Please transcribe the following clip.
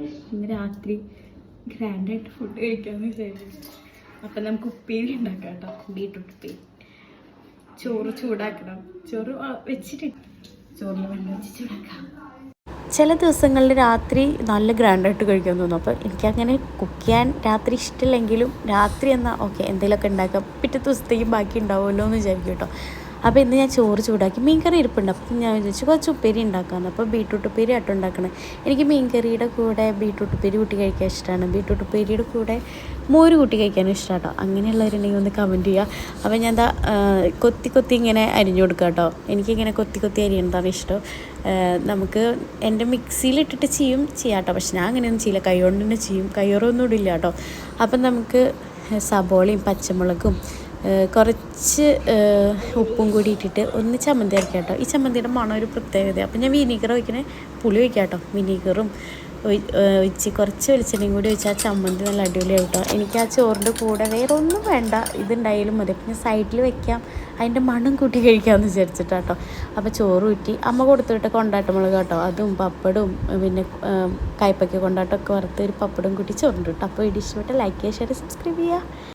ഇന്ന് രാത്രി ഗ്രാൻഡായിട്ട് ഫുഡ് കഴിക്കാമെന്ന് വിചാരിച്ചു. അപ്പം നമുക്ക് ഉപ്പേരി ഉണ്ടാക്കാം കേട്ടോ, ബീട്രൂട്ട് ഉപ്പേരി. ചോറ് ചൂടാക്കണം, ചോറ് വെച്ചിട്ട് ചോറിൽ വെള്ളം വെച്ച് ചൂടാക്കാം. ചില ദിവസങ്ങളിൽ രാത്രി നല്ല ഗ്രാൻഡായിട്ട് കഴിക്കാൻ തോന്നും. അപ്പോൾ എനിക്കങ്ങനെ കുക്ക് ചെയ്യാൻ രാത്രി ഇഷ്ടമില്ലെങ്കിലും രാത്രി എന്നാൽ ഓക്കെ എന്തെങ്കിലുമൊക്കെ ഉണ്ടാക്കാം, പിറ്റേ ദിവസത്തേക്ക് ബാക്കി ഉണ്ടാവുമല്ലോ എന്ന് വിചാരിക്കും കേട്ടോ. അപ്പോൾ ഇന്ന് ഞാൻ ചോറ് ചൂടാക്കി, മീൻ കറി ഇരിപ്പുണ്ട്. അപ്പം ഞാൻ വിചാരിച്ചു കുറച്ച് ഉപ്പേരി ഉണ്ടാക്കാമെന്ന്. അപ്പോൾ ബീട്രൂട്ട് ഉപ്പേരി ആട്ടോ ഉണ്ടാക്കണം. എനിക്ക് മീൻ കറിയുടെ കൂടെ ബീട്രൂട്ട് ഉപ്പേരി കൂട്ടി കഴിക്കാൻ ഇഷ്ടമാണ്. ബീട്രൂട്ട് ഉപ്പേരിയുടെ കൂടെ മോര് കൂട്ടി കഴിക്കാനും ഇഷ്ടമാണ് കേട്ടോ. അങ്ങനെയുള്ളവരുണ്ടെങ്കിൽ ഒന്ന് കമൻറ്റ് ചെയ്യുക. അപ്പോൾ ഞാൻ എന്താ കൊത്തി ഇങ്ങനെ അരിഞ്ഞു കൊടുക്കുക കേട്ടോ. എനിക്കിങ്ങനെ കൊത്തി അരിയുന്നതാണ് ഇഷ്ടം. നമുക്ക് എൻ്റെ മിക്സിയിലിട്ടിട്ട് ചെയ്യാം കേട്ടോ. പക്ഷെ ഞാൻ അങ്ങനെയൊന്നും ചെയ്യില്ല, കൈ കൊണ്ട് തന്നെ ചെയ്യും. കയ്യോറൊന്നും ഇടില്ല കേട്ടോ. അപ്പം നമുക്ക് സബോളയും പച്ചമുളകും കുറച്ച് ഉപ്പും കൂടി ഇട്ടിട്ട് ഒന്ന് ചമ്മന്തി അരക്കാം കേട്ടോ. ഈ ചമ്മന്തിയുടെ മണം ഒരു പ്രത്യേകത. അപ്പം ഞാൻ വിനീഗർ ഒഴിക്കണേ, പുളി ഒഴിക്കാം കേട്ടോ. വിനീഗറും ഒഴിച്ച് കുറച്ച് വെളിച്ചെണ്ണയും കൂടി ഒഴിച്ചാൽ ആ ചമ്മന്തി നല്ല അടിപൊളിയാവും കേട്ടോ. എനിക്ക് ആ ചോറിൻ്റെ കൂടെ വേറെ ഒന്നും വേണ്ട, ഇതുണ്ടായാലും മതി. പിന്നെ സൈഡിൽ വെക്കാം, അതിൻ്റെ മണം കൂട്ടി കഴിക്കാമെന്ന് വിചാരിച്ചിട്ടാട്ടോ. അപ്പോൾ ചോറ് ഊറ്റി അമ്മ കൊടുത്തിട്ട് കൊണ്ടാട്ടമുളക് കേട്ടോ, അതും പപ്പടും പിന്നെ കയ്പ്പയ്ക്ക കൊണ്ടാട്ടമൊക്കെ വറുത്ത് ഒരു പപ്പടും കൂട്ടി ചോറുണ്ട് കേട്ടോ. അപ്പോൾ വീഡിയോ ഇഷ്ടപ്പെട്ട് ലൈക്ക് ചെയ്യുക, ഷെയർ, സബ്സ്ക്രൈബ് ചെയ്യുക.